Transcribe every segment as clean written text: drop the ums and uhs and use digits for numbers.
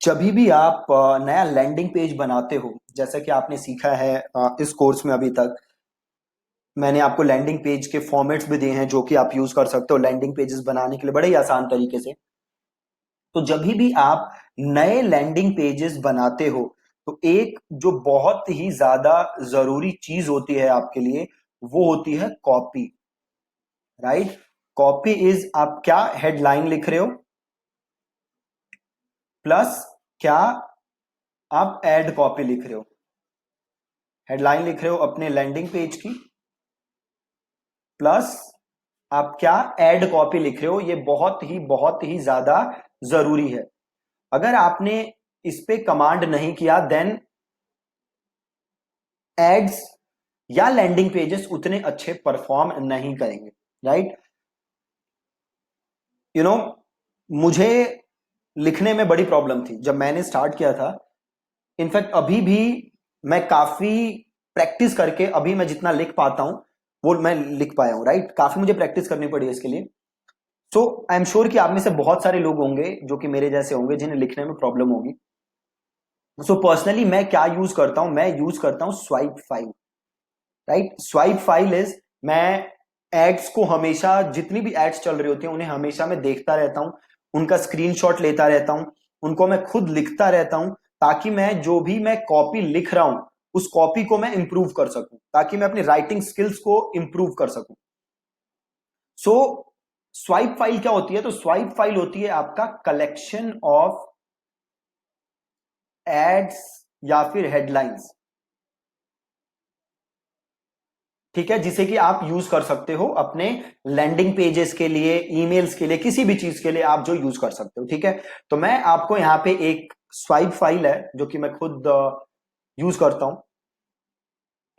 जब भी आप नया लैंडिंग पेज बनाते हो, जैसा कि आपने सीखा है इस कोर्स में अभी तक, मैंने आपको लैंडिंग पेज के फॉर्मेट्स भी दिए हैं जो कि आप यूज कर सकते हो लैंडिंग पेजेस बनाने के लिए बड़े ही आसान तरीके से। तो जब भी आप नए लैंडिंग पेजेस बनाते हो, तो एक जो बहुत ही ज्यादा जरूरी चीज होती है आपके लिए, वो होती है कॉपी। राइट। कॉपी इज, आप क्या हेडलाइन लिख रहे हो, प्लस क्या आप एड कॉपी लिख रहे हो। हेडलाइन लिख रहे हो अपने लैंडिंग पेज की, प्लस आप क्या एड कॉपी लिख रहे हो। ये बहुत ही ज्यादा जरूरी है। अगर आपने इस पे कमांड नहीं किया, देन एड्स या लैंडिंग पेजेस उतने अच्छे परफॉर्म नहीं करेंगे। राइट। यू नो, मुझे लिखने में बड़ी प्रॉब्लम थी जब मैंने स्टार्ट किया था। इनफैक्ट अभी भी मैं काफी प्रैक्टिस करके अभी मैं जितना लिख पाता हूं वो मैं लिख पाया हूं। राइट। काफी मुझे प्रैक्टिस करनी पड़ी है इसके लिए। सो आई एम श्योर कि आप में से बहुत सारे लोग होंगे जो कि मेरे जैसे होंगे जिन्हें लिखने में प्रॉब्लम होगी। सो पर्सनली मैं क्या यूज करता हूं, मैं यूज करता हूं swipe file. Right. Swipe file is, मैं एड्स को हमेशा, जितनी भी एड्स चल रही होती हैं उन्हें हमेशा मैं देखता रहता हूं, उनका स्क्रीनशॉट लेता रहता हूं, उनको मैं खुद लिखता रहता हूं, ताकि मैं जो भी मैं कॉपी लिख रहा हूं उस कॉपी को मैं इंप्रूव कर सकूं, ताकि मैं अपनी राइटिंग स्किल्स को इंप्रूव कर सकूं। सो स्वाइप फाइल क्या होती है? तो स्वाइप फाइल होती है आपका कलेक्शन ऑफ एड्स या फिर हेडलाइंस। ठीक है, जिसे कि आप यूज कर सकते हो अपने लैंडिंग पेजेस के लिए, ईमेल्स के लिए, किसी भी चीज के लिए आप जो यूज कर सकते हो। ठीक है। तो मैं आपको यहां पे एक स्वाइप फाइल है जो कि मैं खुद यूज करता हूं,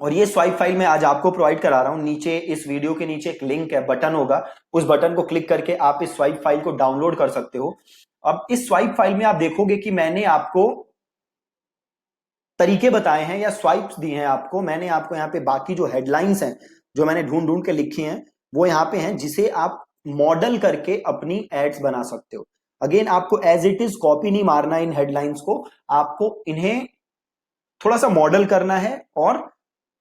और ये स्वाइप फाइल मैं आज आपको प्रोवाइड करा रहा हूं। नीचे इस वीडियो के नीचे एक लिंक है, बटन होगा, उस बटन को क्लिक करके आप इस स्वाइप फाइल को डाउनलोड कर सकते हो। अब इस स्वाइप फाइल में आप देखोगे कि मैंने आपको तरीके बताए हैं या स्वाइप्स दिए हैं आपको। मैंने आपको यहाँ पे बाकी जो हेडलाइंस हैं जो मैंने ढूंढ ढूंढ के लिखी हैं वो यहाँ पे हैं, जिसे आप मॉडल करके अपनी एड्स बना सकते हो। अगेन, आपको एज इट इज कॉपी नहीं मारना है इन हेडलाइंस को, आपको इन्हें थोड़ा सा मॉडल करना है और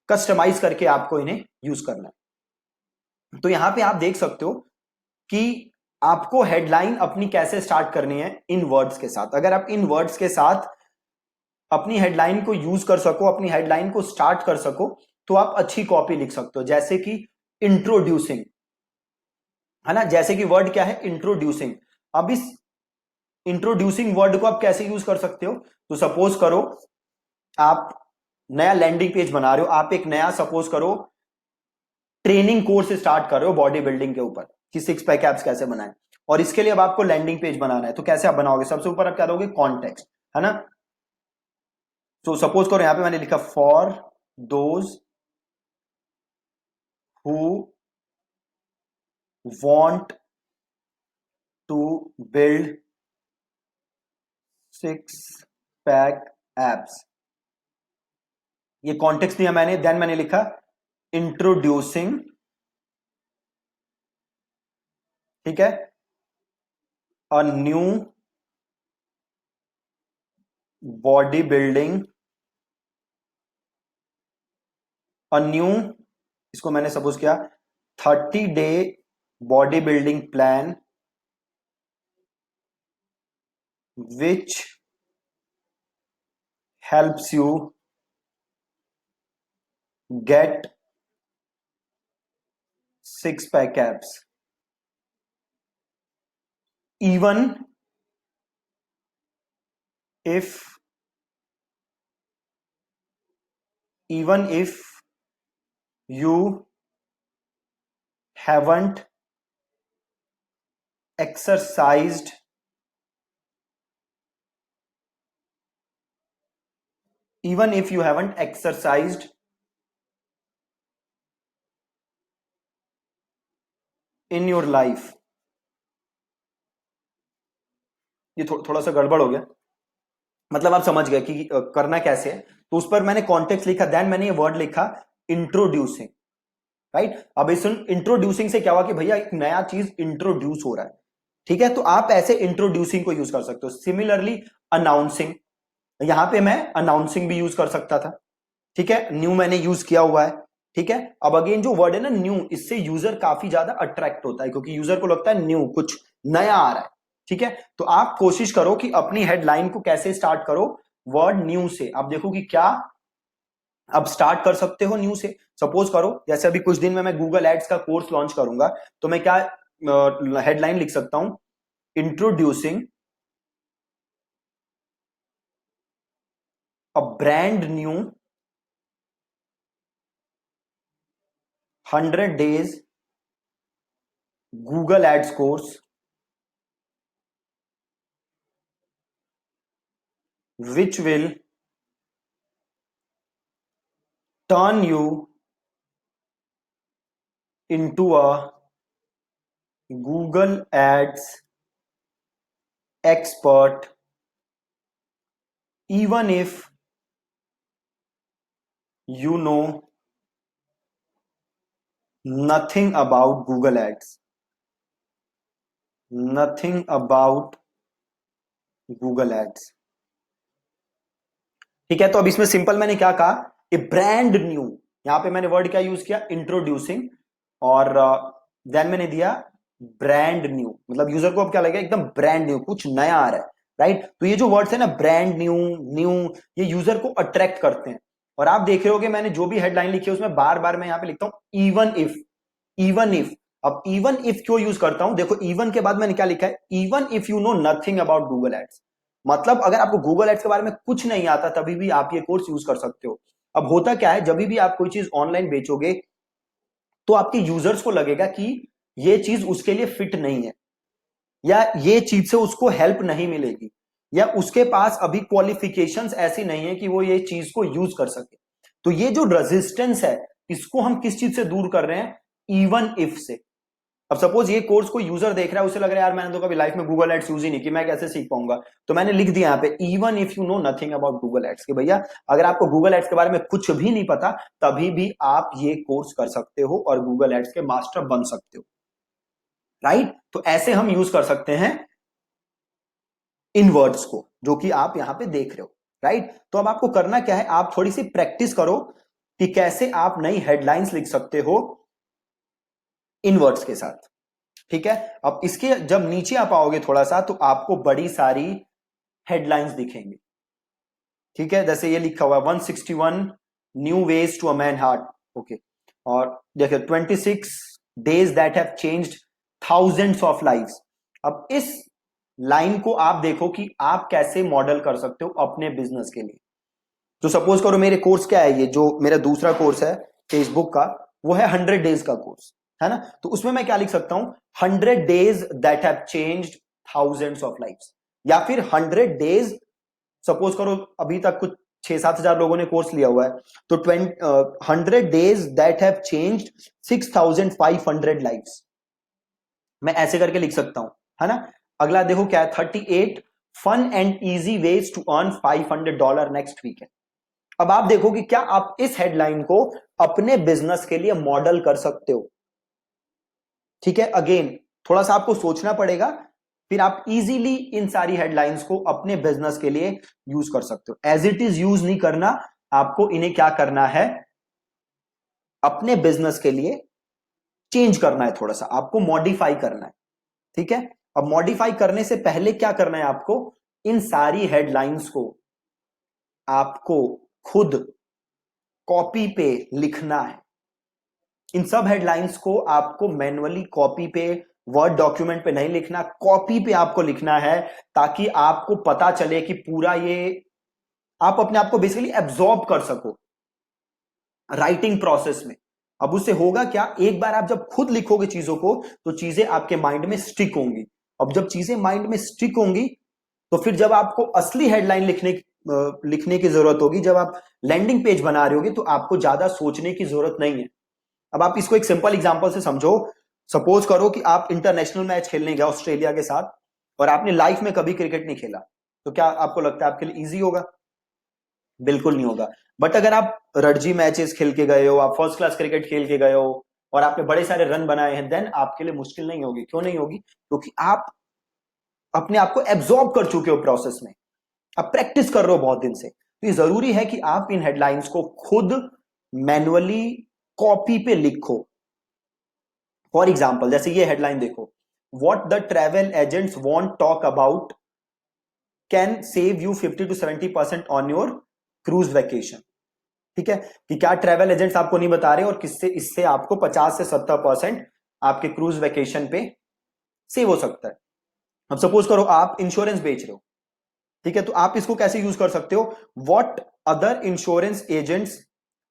कस्टमाइज करके आपको इन्हें यूज करना है। तो यहां पे आप देख सकते हो कि आपको हेडलाइन अपनी कैसे स्टार्ट करनी है, इन वर्ड्स के साथ। अगर आप इन वर्ड्स के साथ अपनी हेडलाइन को यूज कर सको, अपनी हेडलाइन को स्टार्ट कर सको, तो आप अच्छी कॉपी लिख सकते हो। जैसे कि इंट्रोड्यूसिंग, है ना, जैसे कि वर्ड क्या है, इंट्रोड्यूसिंग। अब इस इंट्रोड्यूसिंग वर्ड को आप कैसे यूज कर सकते हो? तो सपोज करो आप नया लैंडिंग पेज बना रहे हो, आप एक नया सपोज करो ट्रेनिंग कोर्स स्टार्ट कर रहे हो बॉडी बिल्डिंग के ऊपर कि सिक्स पैक एब्स कैसे बनाएं, और इसके लिए अब आपको लैंडिंग पेज बनाना है। तो कैसे आप बनाओगे? सबसे ऊपर आप क्या दोगे? कॉन्टेक्स्ट, है ना। तो सपोज करो यहां पे मैंने लिखा for those who want to build six pack abs. ये कॉन्टेक्स्ट दिया मैंने, देन मैंने लिखा इंट्रोड्यूसिंग, ठीक है, a new body building, a new, इसको मैंने सपोज किया 30 day body building plan which helps you get six pack abs even if even if you haven't exercised even if you haven't exercised in your life। ये थोड़ा सा गड़बड़ हो गया, मतलब आप समझ गए कि करना कैसे है। तो उस पर मैंने कॉन्टेक्स्ट लिखा, देन मैंने ये वर्ड लिखा इंट्रोड्यूसिंग। राइट। अब इस इंट्रोड्यूसिंग से क्या हुआ कि भैया एक नया चीज इंट्रोड्यूस हो रहा है। ठीक है, तो आप ऐसे इंट्रोड्यूसिंग को यूज कर सकते हो। सिमिलरली अनाउंसिंग, यहां पे मैं अनाउंसिंग भी यूज कर सकता था। ठीक है, न्यू मैंने यूज किया हुआ है। ठीक है, अब अगेन जो वर्ड है ना न्यू, इससे यूजर काफी ज्यादा अट्रैक्ट होता है, क्योंकि यूजर को लगता है न्यू, कुछ नया आ रहा है। ठीक है, तो आप कोशिश करो कि अपनी हेडलाइन को कैसे स्टार्ट करो, वर्ड न्यू से। आप देखो कि क्या अब स्टार्ट कर सकते हो न्यू से। सपोज करो जैसे अभी कुछ दिन में मैं गूगल एड्स का कोर्स लॉन्च करूंगा, तो मैं क्या हेडलाइन लिख सकता हूं, introducing a brand new 100 days Google ads course which will turn you into a Google Ads expert even if you know nothing about Google Ads. Nothing about Google Ads. ठीक है, तो अब इसमें सिंपल मैंने क्या कहा, ए ब्रांड न्यू, यहां पे मैंने वर्ड क्या यूज किया, इंट्रोड्यूसिंग, और देन मैंने दिया ब्रांड न्यू, मतलब यूजर को अब क्या लगेगा, एकदम ब्रांड न्यू, कुछ नया आ रहा है। राइट, तो ये जो वर्ड्स है ना, ब्रांड न्यू, न्यू, ये यूजर को अट्रैक्ट करते हैं। और आप देख रहे होगे मैंने जो भी हेडलाइन लिखी है उसमें बार बार मैं यहां पे लिखता हूं इवन इफ, इवन इफ। अब इवन इफ क्यों यूज करता हूं, देखो इवन के बाद मैंने क्या लिखा है, even if you know nothing about Google ads. मतलब अगर आपको गूगल एड्स के बारे में कुछ नहीं आता तभी भी आप ये कोर्स यूज कर सकते हो। अब होता क्या है, जब भी आप कोई चीज ऑनलाइन बेचोगे तो आपके यूजर्स को लगेगा कि ये चीज उसके लिए फिट नहीं है, या ये चीज से उसको हेल्प नहीं मिलेगी, या उसके पास अभी क्वालिफिकेशंस ऐसी नहीं है कि वो ये चीज को यूज कर सके। तो ये जो रेजिस्टेंस है, इसको हम किस चीज से दूर कर रहे हैं, इवन इफ से। अब सपोज ये कोर्स कोई यूजर देख रहा है, उसे लग रहा है यार मैंने तो कभी लाइफ में गूगल एड्स यूज ही नहीं की, मैं कैसे सीख पाऊंगा, तो मैंने लिख दिया यहाँ पे even if you know nothing about Google ads, कि भैया अगर आपको गूगल एड्स के बारे में कुछ भी नहीं पता तभी भी आप ये कोर्स कर सकते हो और गूगल एड्स के मास्टर बन सकते हो। राइट, तो ऐसे हम यूज कर सकते हैं इन वर्ड्स को, जो कि आप यहां पे देख रहे हो। राइट, तो अब आपको करना क्या है, आप थोड़ी सी प्रैक्टिस करो कि कैसे आप नई हेडलाइंस लिख सकते हो इन वर्ड्स के साथ। ठीक है, अब इसके जब नीचे आप आओगे थोड़ा सा, तो आपको बड़ी सारी हेडलाइंस दिखेंगी। ठीक है, जैसे ये लिखा हुआ है 161 new ways to a man heart. Okay, और देखिए 26 days that have changed thousands of lives. अब इस लाइन को आप देखो कि आप कैसे मॉडल कर सकते हो अपने बिजनेस के लिए। तो सपोज करो मेरे कोर्स क्या है, ये जो मेरा दूसरा कोर्स है फेसबुक का, वो है 100 डेज का कोर्स, है ना। तो उसमें मैं क्या लिख सकता हूं, 100 days that have changed thousands of lives, या फिर 100 डेज, सपोज करो अभी तक कुछ 6-7 हजार लोगों ने कोर्स लिया हुआ है, तो 100 days that have changed 6500 lives, मैं ऐसे करके लिख सकता हूं, है ना। अगला देखो क्या है, 38 fun and easy ways to earn $500 next week है। अब आप देखो कि क्या आप इस हेडलाइन को अपने बिजनेस के लिए मॉडल कर सकते हो। ठीक है, अगेन थोड़ा सा आपको सोचना पड़ेगा, फिर आप इजीली इन सारी हेडलाइंस को अपने बिजनेस के लिए यूज कर सकते हो। एज इट इज यूज नहीं करना, आपको इन्हें क्या करना है, अपने बिजनेस के लिए चेंज करना है, थोड़ा सा आपको मॉडिफाई करना है। ठीक है, अब मॉडिफाई करने से पहले क्या करना है आपको, इन सारी हेडलाइंस को आपको खुद कॉपी पे लिखना है। इन सब हेडलाइंस को आपको मैन्युअली कॉपी पे, वर्ड डॉक्यूमेंट पे नहीं लिखना, कॉपी पे आपको लिखना है, ताकि आपको पता चले कि पूरा ये आप अपने आप को बेसिकली एब्जॉर्ब कर सको राइटिंग प्रोसेस में। अब उससे होगा क्या, एक बार आप जब खुद लिखोगे चीजों को तो चीजें आपके माइंड में स्टिक होंगी। अब जब चीजें माइंड में स्टिक होंगी तो फिर जब आपको असली हेडलाइन लिखने की जरूरत होगी, जब आप लैंडिंग पेज बना रहे होगे, तो आपको ज्यादा सोचने की जरूरत नहीं है। अब आप इसको एक सिंपल एग्जांपल से समझो। सपोज करो कि आप इंटरनेशनल मैच खेलने गए ऑस्ट्रेलिया के साथ और आपने लाइफ में कभी क्रिकेट नहीं खेला, तो क्या आपको लगता है आपके लिए इजी होगा? बिल्कुल नहीं होगा। बट अगर आप रणजी मैचेस खेल के गए हो, आप फर्स्ट क्लास क्रिकेट खेल के गए हो और आपने बड़े सारे रन बनाए हैं, देन आपके लिए मुश्किल नहीं होगी। क्यों नहीं होगी? क्योंकि आप अपने आप को एब्जॉर्ब कर चुके हो प्रोसेस में, आप प्रैक्टिस कर रहे हो बहुत दिन से, तो ये जरूरी है कि आप इन हेडलाइंस को खुद मैनुअली कॉपी पे लिखो। फॉर एग्जाम्पल जैसे ये हेडलाइन देखो, what the travel agents want talk about can save you 50 to 70% on your cruise vacation. ठीक है, कि क्या ट्रेवल एजेंट्स आपको नहीं बता रहे और किससे इससे आपको 50 से 70% आपके क्रूज वैकेशन पे सेव हो सकता है। अब सपोज करो आप इंश्योरेंस बेच रहे हो, ठीक है, तो आप इसको कैसे यूज कर सकते हो, what other insurance agents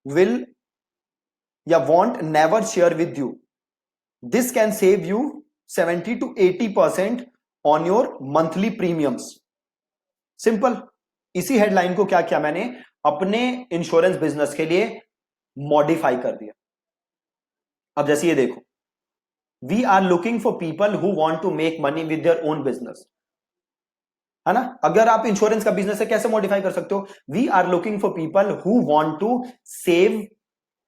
will या won't never share with you, this can save you 70 to 80% on your monthly premiums. Simple, इसी हेडलाइन को क्या किया मैंने, अपने इंश्योरेंस बिजनेस के लिए मॉडिफाई कर दिया। अब जैसे ये देखो, we are looking for people who want to make money with their own business, है ना। अगर आप इंश्योरेंस का बिजनेस है कैसे मॉडिफाई कर सकते हो, we are looking for people who want to save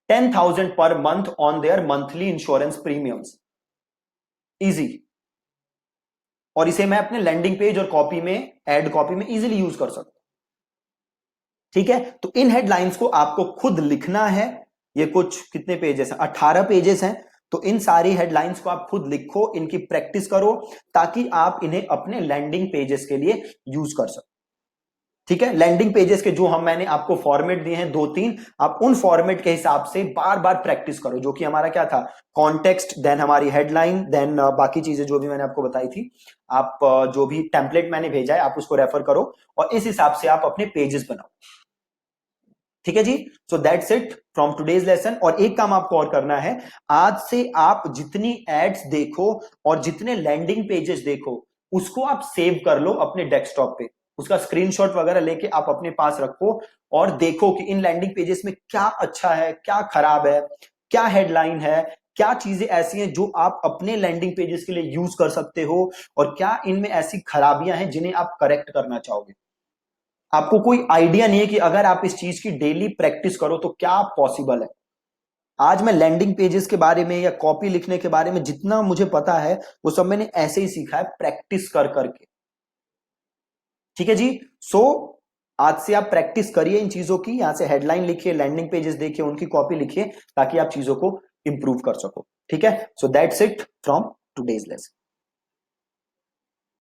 10,000 per month on their monthly insurance premiums. Easy, और इसे मैं अपने लैंडिंग पेज और कॉपी में, एड कॉपी में इजीली यूज कर सकता हूं। ठीक है, तो इन हेडलाइंस को आपको खुद लिखना है। ये कुछ कितने पेजेस हैं, 18 पेजेस हैं। तो इन सारी हेडलाइंस को आप खुद लिखो, इनकी प्रैक्टिस करो, ताकि आप इन्हें अपने लैंडिंग पेजेस के लिए यूज कर सको। ठीक है, लैंडिंग पेजेस के जो मैंने आपको फॉर्मेट दिए हैं 2-3, आप उन फॉर्मेट के हिसाब से बार बार प्रैक्टिस करो, जो कि हमारा क्या था, कॉन्टेक्स्ट, देन हमारी हेडलाइन, देन बाकी चीजें जो भी मैंने आपको बताई थी। आप जो भी टेम्पलेट मैंने भेजा है आप उसको रेफर करो और इस हिसाब से आप अपने पेजेस बनाओ। ठीक है जी, so that's it from today's lesson. और एक काम आपको और करना है, आज से आप जितनी एड्स देखो और जितने लैंडिंग पेजेस देखो उसको आप सेव कर लो अपने डेस्कटॉप पे, उसका स्क्रीनशॉट वगैरह लेके आप अपने पास रखो और देखो कि इन लैंडिंग पेजेस में क्या अच्छा है, क्या खराब है, क्या हेडलाइन है, क्या चीजें ऐसी हैं जो आप अपने लैंडिंग पेजेस के लिए यूज कर सकते हो, और क्या इनमें ऐसी खराबियां हैं जिन्हें आप करेक्ट करना चाहोगे। आपको कोई आइडिया नहीं है कि अगर आप इस चीज की डेली प्रैक्टिस करो तो क्या पॉसिबल है। आज मैं लैंडिंग पेजेस के बारे में या कॉपी लिखने के बारे में जितना मुझे पता है वो सब मैंने ऐसे ही सीखा है, प्रैक्टिस कर करके। ठीक है जी, सो आज से आप प्रैक्टिस करिए इन चीजों की, यहां से हेडलाइन लिखिए, लैंडिंग पेजेस देखिए, उनकी कॉपी लिखिए, ताकि आप चीजों को इंप्रूव कर सको। ठीक है, सो that's it from today's lesson.